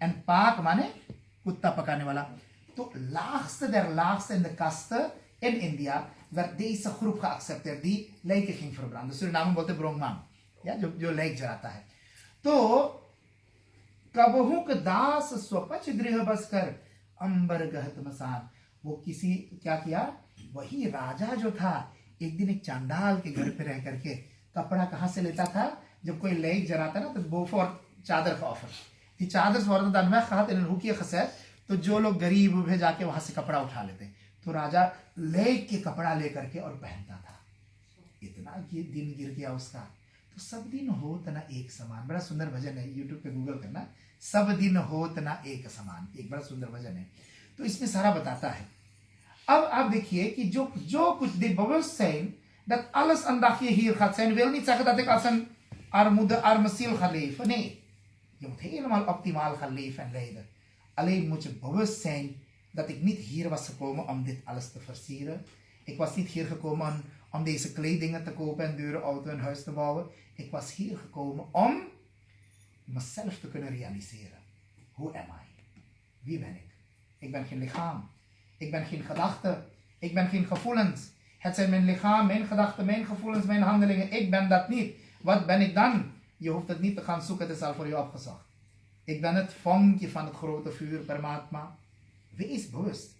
एंड पाक माने कुत्ता पकाने वाला. तो laagste der laagste in de kasten in India werd deze groep geaccepteerd die lijken ging verbranden. Suriname बोलते ब्रह्मन, या जो lijk जलाता है. तो कबहुक दास स्वपच गृह बसकर अंबर गहत मसान. वो किसी क्या किया, वही राजा जो था एक दिन एक चांडाल के घर पे रह करके कपड़ा कहाँ से लेता था, जब कोई lijk जलाता ना तो वो फॉर चादर का ऑफर. Die चादर worden dan weggehaald in een hoekje gezet. तो जो लोग गरीब वे जाके वहां से कपड़ा उठा लेते, तो राजा लेक के कपड़ा लेकर के और पहनता था. इतना ये दिन गिर गया उसका. तो सब दिन होत ना एक समान, बड़ा सुंदर भजन है, यूट्यूब पे गूगल करना, सब दिन होत ना एक समान, एक बड़ा सुंदर भजन है. तो इसमें सारा बताता है. अब आप देखिए कि जो कुछ dit bewust zijn dat alles een dagje hier gaat zijn, wil niet zeggen dat ik als een arme ziel ga leven. Nee, je moet helemaal optimaal gaan leven en leiden. Alleen moet je bewust zijn dat ik niet hier was gekomen om dit alles te versieren. Ik was niet hier gekomen om deze kledingen te kopen en dure auto en huis te bouwen. Ik was hier gekomen om mezelf te kunnen realiseren. Hoe am I? Wie ben ik? Ik ben geen lichaam. Ik ben geen gedachten. Ik ben geen gevoelens. Het zijn mijn lichaam, mijn gedachten, mijn gevoelens, mijn handelingen. Ik ben dat niet. Wat ben ik dan? Je hoeft het niet te gaan zoeken, het is al voor je opgezocht. Ik ben het vonkje van het grote vuur, Paramatma. Wees bewust.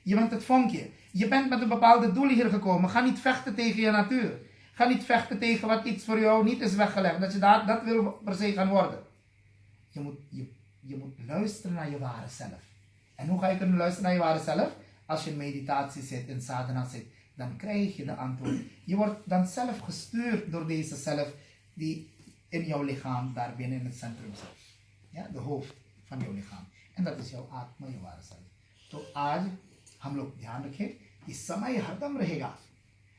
Je bent het vonkje. Je bent met een bepaalde doel hier gekomen. Ga niet vechten tegen je natuur. Ga niet vechten tegen wat iets voor jou niet is weggelegd. Dat je dat wil per se gaan worden. Je moet luisteren naar je ware zelf. En hoe ga je kunnen luisteren naar je ware zelf? Als je in meditatie zit, in sadhana zit. dan krijg je de antwoord. Je wordt dan zelf gestuurd door deze zelf die in jouw lichaam daar binnen in het centrum zit. Ja, de hoofd van jouw lichaam. En dat is jouw atma, je ware zelf. तो आज हम लोग ध्यान रखें कि समय हरदम रहेगा.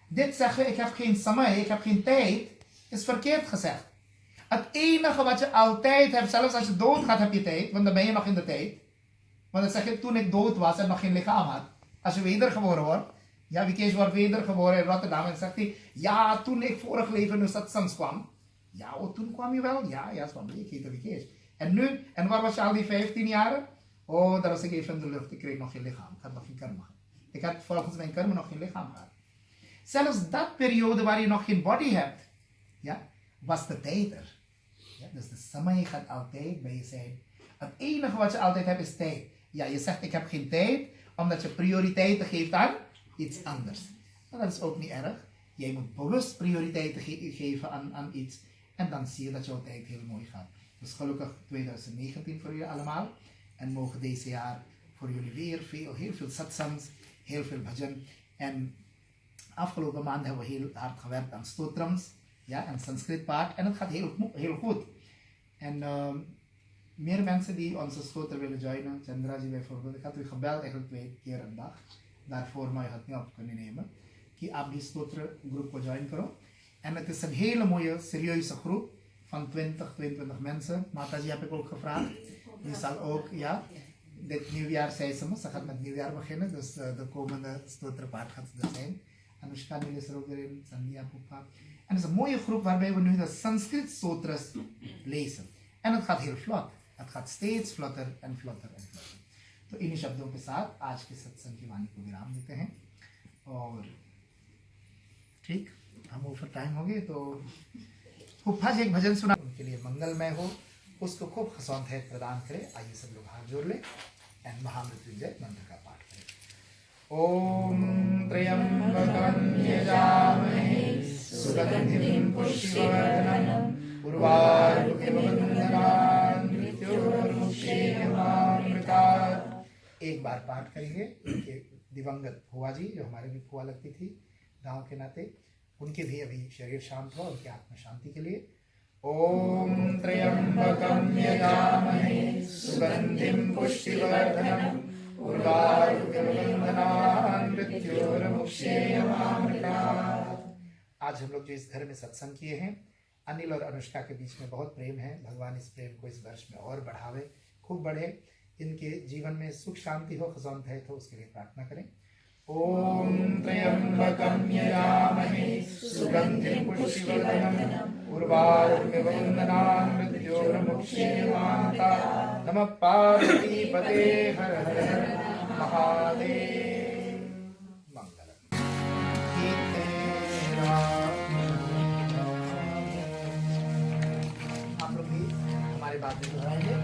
Dit zeggen, ik heb geen समय, ik heb geen tijd, is verkeerd gezegd. Het enige wat je altijd hebt, zelfs als je doodgaat heb je tijd, want dan ben je nog in de tijd. Want dan zeg je, toen ik dood was en nog geen lichaam had. Als je wedergeboren wordt, ja, Vikesh wordt wedergeboren in Rotterdam en zegt hij, ja, toen ik vorig leven in satsangs kwam. Ja, oh, toen kwam je wel? Ja, ja, zwam, ik heette Vikesh. En nu, en waar was je al die 15 jaren? Oh, daar was ik even in de lucht, ik kreeg nog geen lichaam, ik had nog geen karma. Ik had volgens mijn karma nog geen lichaam gehad. Zelfs dat periode waar je nog geen body hebt, ja, was de tijd er. Ja, dus de samaya gaat altijd bij je zijn. Het enige wat je altijd hebt is tijd. Ja, je zegt ik heb geen tijd, omdat je prioriteiten geeft aan iets anders. Maar dat is ook niet erg. Jij moet bewust prioriteiten geven aan iets. En dan zie je dat jouw tijd heel mooi gaat. Dus gelukkig 2019 voor jullie allemaal. En mogen deze jaar voor jullie weer heel veel satsangs, heel veel bhajan. En afgelopen maand hebben we heel hard gewerkt aan stotrams, ja, en Sanskrit paard. En het gaat heel goed. En meer mensen die onze stoter willen joinen, Chandraji bijvoorbeeld, ik had u gebeld eigenlijk 2 keer een dag. Daarvoor maar je het niet op kunnen nemen. Die Abhi Stotra groep ko join karo. En het is een hele mooie, serieuze groep van 22 mensen. Mataji heb ik ook gevraagd. Die zal ook, ja, dit nieuwjaar zei ze me, ze gaat met nieuwjaar beginnen, dus de komende stoterpaard gaat ze er zijn. Anushka Nil is er ook weer in, Sandia Pupa. En het is een mooie groep waarbij we nu de Sanskrit Sutras lezen. En het gaat heel vlot. Het gaat steeds vlotter en vlotter en vlotter. तो इन्हीं शब्दों के साथ आज के सत्संग की वाणी को विराम देते हैं. और ठीक, हम ओवर टाइम हो गए तो फुफ्फा जी एक भजन सुना उनके लिए मंगलमय हो, उसको खूब खसौंधैत प्रदान करें. आइए सब लोग हाथ जोड़ लें एंड महामृत्युंजय मंत्र का पाठ करें. ओम त्र्यंबकं यजामहे सुगंधिं पुष्टिवर्धनम् उर्वारुकमिव बन्धनान् मृत्योर्मुक्षेमामृतात्. एक बार पाठ करेंगे. उनके दिवंगत फुआ जी जो हमारे भी फुआ लगती थी गांव के नाते, उनके भी अभी शरीर शांत हुआ, उनकी आत्मा शांति के लिए. ओम त्र्यंबकं यजामहे सुगंधिं पुष्टिवर्धनम् उर्वारुकमिव बन्धनान् मृत्योर्मुक्षेमामृतात्. आज हम लोग जो इस घर में सत्संग किए हैं, अनिल और अनुष्का के बीच में बहुत प्रेम है. भगवान इस प्रेम को इस वर्ष में और बढ़ावे, खूब बढ़े. इनके जीवन में सुख शांति हो, खसौंधैत हो, उसके लिए प्रार्थना करें. ओम त्र्यंबकं यजामहे सुगंधिं पुष्टिवर्धनम् उर्वारुकमिव बन्धनान् मृत्योर्मुक्षेमामृतात्. नमः पार्वतीपते हर हर महादेव. मंगलम. आप लोग भी हमारे बात में दोहराएंगे.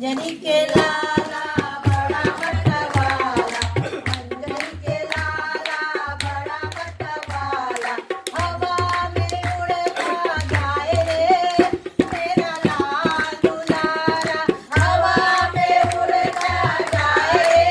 अंजनी के लाला बड़ा मतवाला, अंजनी के लाला बड़ा मतवाला, हवा में उड़ता जाए रे मेरा लाल दुलारा, हवा में उड़ता जाए रे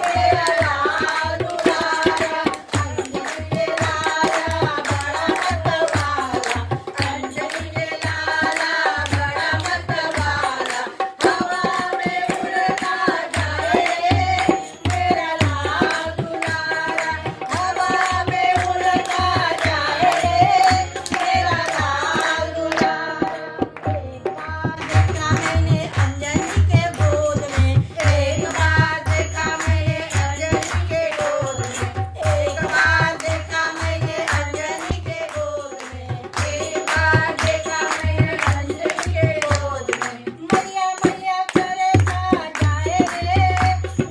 मेरा लाल दुलारा, अंजनी के लाला बड़ा मतवाला, अंजनी के लाला बड़ा मतवाला, हवा में उड़ता जाए रे मेरा लाल दुलारा, हवा में उड़ता जाए रे मेरा लाल दुलारा। एक बार देखा मैंने अंजनी के गोद में, एक बार देखा मैंने अंजनी के गोद में, एक बार देखा मैंने अंजनी के गोद में, मैया मैया करता जाए रे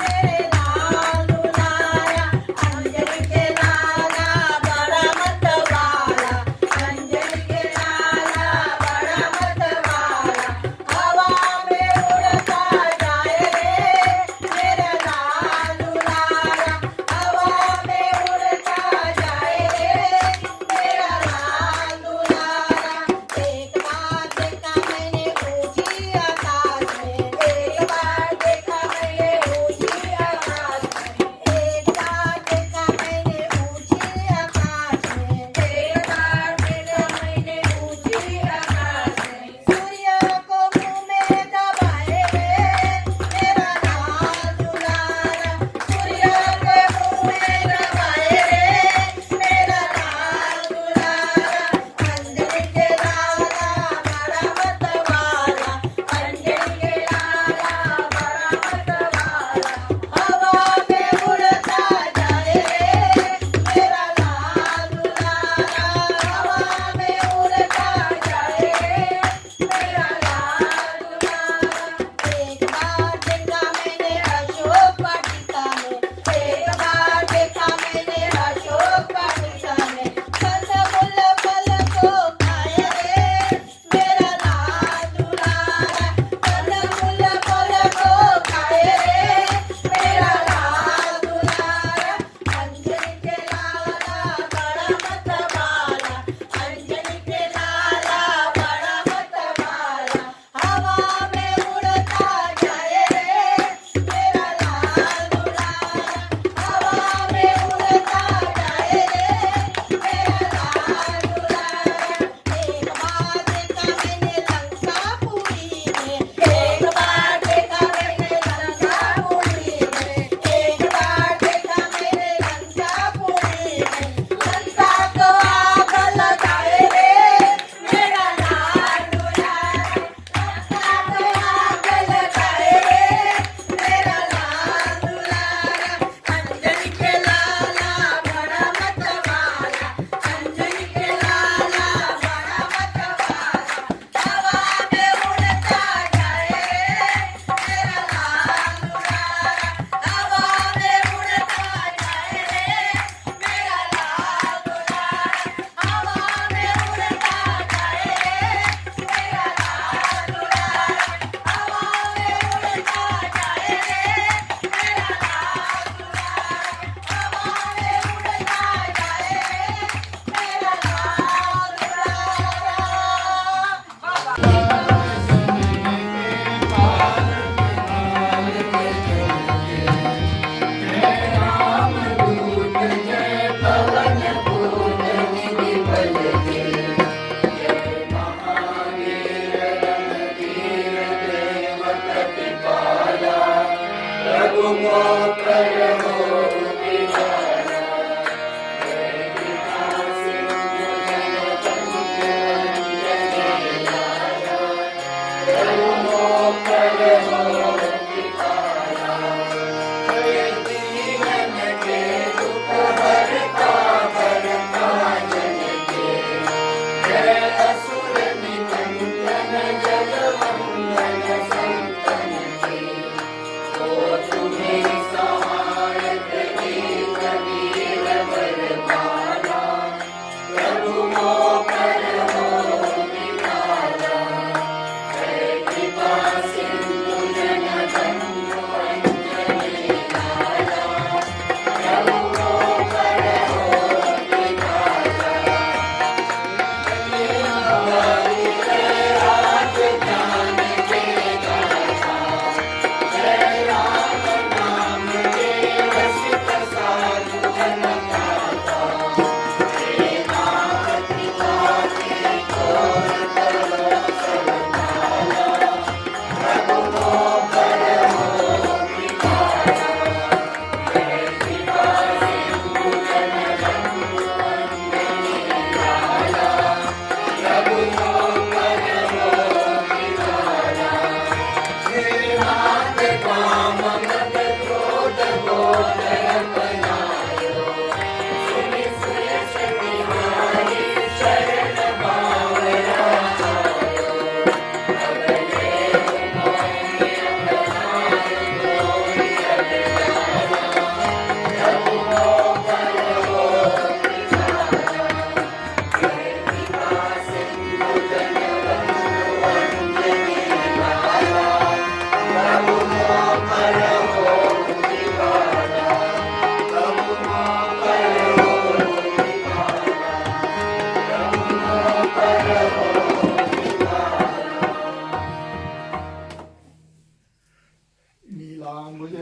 मेरे लाल दुलारा, अंजनी के लाला बड़ा मतवाला, अंजनी के लाला बड़ा मतवाला, हवा में उड़ता जाए रे मेरा लाल दुलारा, हवा में उड़ता जाए रे मेरा लाल दुलारा। एक बार देखा मैंने ऊंची आकाश में, एक बार देखा मैंने ऊंची आकाश में, एक बार देखा मैंने ऊंची आकाश में, एक बार देखा मैंने ऊंची आकाश में, सूर्य को मुंह में दबाए रे मेरा लाल दुलारा, सूर्य को मुंह में दबाए रे मेरा लाल दुलारा, अंजनी के लाला बड़ा मतवाला, अंजनी के लाला बड़ा मतवाला, हवा में उड़ता जाए रे मेरा लाल दुलारा, हवा में उड़ता जाए रे मेरा लाल दुलारा। एक बार देखा मैंने अशोक वाटिका में, एक बार देखा मैंने अशोक वाटिका में, कंदमूल फल को खाए रे मेरा लाल दुलारा, कंदमूल फल को खाए रे मेरा लाल दुलारा, अंजनी के लाला बड़ा मतवाला, अंजनी के लाला बड़ा मतवाला, हवा में उड़ता जाए रे मेरा लाल दुलारा, हवा में उड़ता जाए रे मेरा लाल दुलारा। एक बार देखा मैंने लंकापुरी में, एक बार देखा मैंने लंकापुरी में, एक बार देखा मैंने लंकापुरी में, लंका को आग लगाए रे मेरा लाल दुलारा, लंका को आग लगाए रे मेरा लाल दुलारा, अंजनी के लाला बड़ा मतवाला, अंजनी के लाला बड़ा मतवाला, हवा में उड़ता जाए रे मेरा लाल दुलारा, हवा में उड़ता जाए रे मेरा लाल दुलारा, हवा में उड़ता जाए रे मेरा लाल दुलारा, हवा में उड़ता जाए रे मेरा लाल दुलारा, हवा में उड़ता जाए रे मेरा लाल दुलारा। तुम्हें सहाय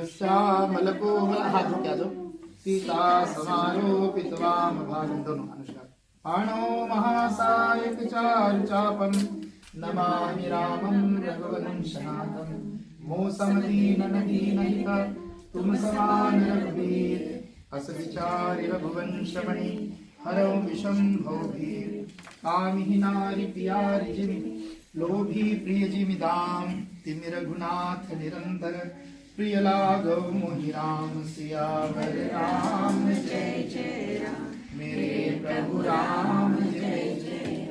श्यामलकोमल हाथ धो के आ जाओ सीता समारोपित वाम भागम दोनों अनुष्का आणो महासायक चारु चापम नमामि रामं रघुवंशनाथं मोसम दीन दीन हित तुम समान रघुवीर अस विचारि रघुवंशमणि हरौ विषम भवभीर कामि नारि प्यारि जिमि लोभी प्रिय जिमि दाम तिमि रघुनाथ निरंतर प्रिय लागव मोहि राम सियावर राम जय जय राम मेरे प्रभु राम